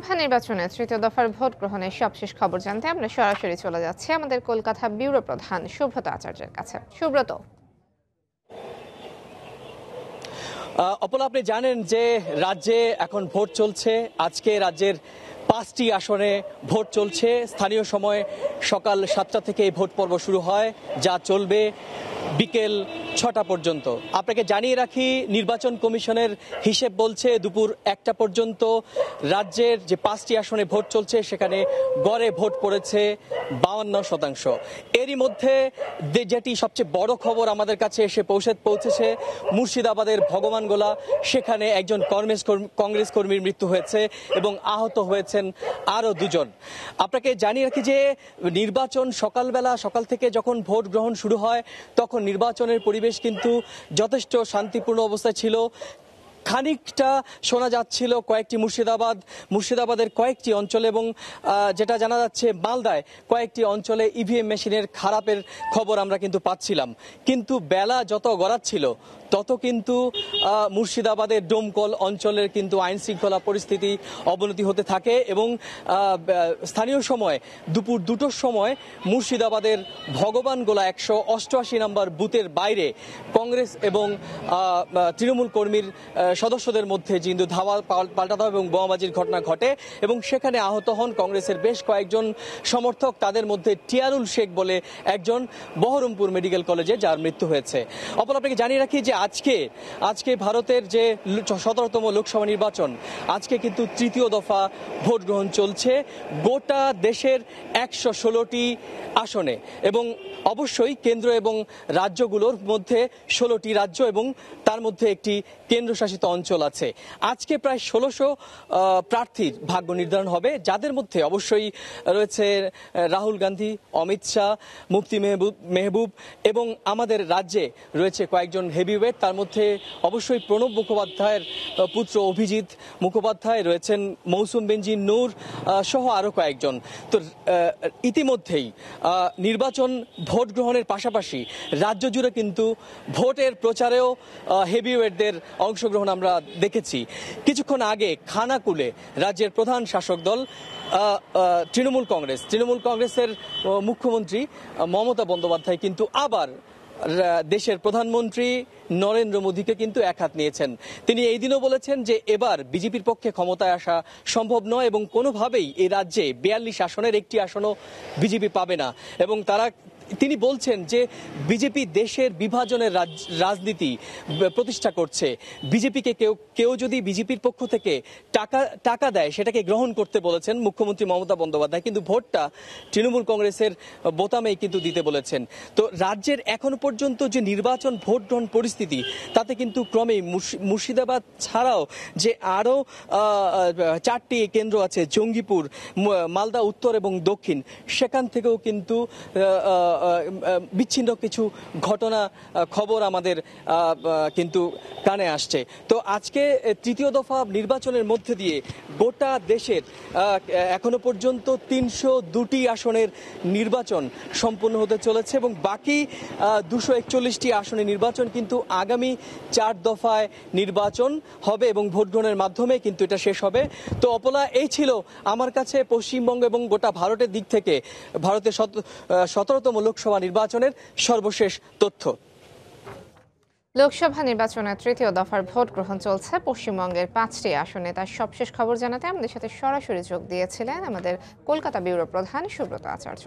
লোকসভা নির্বাচনে তৃতীয় দফার ভোট গ্রহণের সবশেষ খবর জানতে আমরা সরাসরি চলে যাচ্ছি আমাদের কলকাতা ব্যুরো প্রধান সুব্রত আচার্যের কাছে। সুব্রত, অপলা, আপনি জানেন যে রাজ্যে এখন ভোট চলছে। আজকে রাজ্যের 5টি আসনে ভোট চলছে। স্থানীয় সময় সকাল 7টা থেকে এই ভোট পর্ব শুরু হয়, যা চলবে বিকেল 6টা পর্যন্ত। আপনাকে জানিয়ে রাখি, নির্বাচন কমিশনের হিসেব বলছে দুপুর 1টা পর্যন্ত রাজ্যের যে 5টি আসনে ভোট চলছে সেখানে গড়ে ভোট পড়েছে 52%। এরই মধ্যে যেটি সবচেয়ে বড় খবর আমাদের কাছে এসে পৌঁছেছে মুর্শিদাবাদের ভগবানগোলা। সেখানে একজন কংগ্রেস কর্মীর মৃত্যু হয়েছে এবং আহত হয়েছেন আরও 2জন। আপনাকে জানিয়ে রাখি যে নির্বাচন সকাল থেকে যখন ভোট গ্রহণ শুরু হয় তখন নির্বাচনের পরিবেশ কিন্তু যথেষ্ট শান্তিপূর্ণ অবস্থায় ছিল। খানিকটা শোনা যাচ্ছিল কয়েকটি মুর্শিদাবাদের কয়েকটি অঞ্চলে এবং যেটা জানা যাচ্ছে মালদায় কয়েকটি অঞ্চলে ইভিএম মেশিনের খারাপের খবর আমরা কিন্তু পাচ্ছিলাম। কিন্তু বেলা যত গড়াচ্ছিল তত কিন্তু মুর্শিদাবাদের ডোমকল অঞ্চলের কিন্তু আইন শৃঙ্খলা পরিস্থিতি অবনতি হতে থাকে এবং স্থানীয় সময় দুপুর 2টোর সময় মুর্শিদাবাদের ভগবানগোলা 188 নম্বর বুথের বাইরে কংগ্রেস এবং তৃণমূল কর্মীর সদস্যদের মধ্যে কিন্তু ধাওয়া পাল্টা দেওয়া এবং বোমাবাজির ঘটনা ঘটে এবং সেখানে আহত হন কংগ্রেসের বেশ কয়েকজন সমর্থক। তাদের মধ্যে টিয়ারুল শেখ বলে একজন, বহরমপুর মেডিকেল কলেজে যার মৃত্যু হয়েছে। আপনাকে জানিয়ে রাখি যে আজকে ভারতের যে 17তম লোকসভা নির্বাচন, আজকে কিন্তু তৃতীয় দফা ভোট গ্রহণ চলছে গোটা দেশের 116টি আসনে এবং অবশ্যই কেন্দ্র এবং রাজ্যগুলোর মধ্যে 16টি রাজ্য এবং তার মধ্যে একটি কেন্দ্রশাসিত অঞ্চল আছে। আজকে প্রায় 1600 প্রার্থীর ভাগ্য নির্ধারণ হবে, যাদের মধ্যে অবশ্যই রয়েছে রাহুল গান্ধী, অমিত শাহ, মুফতি মেহবুব এবং আমাদের রাজ্যে রয়েছে কয়েকজন হেভিওয়েট। তার মধ্যে অবশ্যই প্রণব মুখোপাধ্যায়ের পুত্র অভিজিৎ মুখোপাধ্যায় রয়েছেন, মৌসুম বেনজির নূর সহ আরও কয়েকজন। তো ইতিমধ্যেই নির্বাচন ভোট গ্রহণের পাশাপাশি রাজ্য জুড়ে কিন্তু ভোটের প্রচারেও হেভিওয়েটদের অংশগ্রহণ আমরা দেখেছি। কিছুক্ষণ আগে খানাকুলে রাজ্যের প্রধান শাসক দল তৃণমূল কংগ্রেসের মুখ্যমন্ত্রী মমতা বন্দ্যোপাধ্যায় কিন্তু আবার দেশের প্রধানমন্ত্রী নরেন্দ্র মোদীকে কিন্তু একহাত নিয়েছেন। তিনি এই দিনও বলেছেন যে এবার বিজেপির পক্ষে ক্ষমতায় আসা সম্ভব নয় এবং কোনোভাবেই এই রাজ্যে 42 আসনের একটি আসনও বিজেপি পাবে না এবং তিনি বলছেন যে বিজেপি দেশের বিভাজনের রাজনীতি প্রতিষ্ঠা করছে। বিজেপিকে কেউ যদি বিজেপির পক্ষ থেকে টাকা দেয় সেটাকে গ্রহণ করতে বলেছেন মুখ্যমন্ত্রী মমতা বন্দ্যোপাধ্যায়, কিন্তু ভোটটা তৃণমূল কংগ্রেসের বোতামেই কিন্তু দিতে বলেছেন। তো রাজ্যের এখনো পর্যন্ত যে নির্বাচন ভোট গ্রহণ পরিস্থিতি, তাতে কিন্তু ক্রমেই মুর্শিদাবাদ ছাড়াও যে আরও 4টি কেন্দ্র আছে, জঙ্গিপুর, মালদা উত্তর এবং দক্ষিণ, সেখান থেকেও কিন্তু বিচ্ছিন্ন কিছু ঘটনা খবর আমাদের কিন্তু কানে আসছে। তো আজকে তৃতীয় দফা নির্বাচনের মধ্যে দিয়ে গোটা দেশের এখনো পর্যন্ত 302টি আসনের নির্বাচন সম্পন্ন হতে চলেছে এবং বাকি 241টি আসনের নির্বাচন কিন্তু আগামী 4 দফায় নির্বাচন হবে এবং ভোট গ্রহণের মাধ্যমে কিন্তু এটা শেষ হবে। তো অপলা, এই ছিল আমার কাছে পশ্চিমবঙ্গ এবং গোটা ভারতের দিক থেকে ভারতের 17তম লোকসভা নির্বাচনের সর্বশেষ তথ্য। লোকসভা নির্বাচনের তৃতীয় দফার ভোট গ্রহণ চলছে পশ্চিমবঙ্গের 5টি আসনে। তার সবশেষ খবর জানাতে আমাদের সাথে সরাসরি যোগ দিয়েছিলেন আমাদের কলকাতা ব্যুরো প্রধান সুব্রত আচার্য।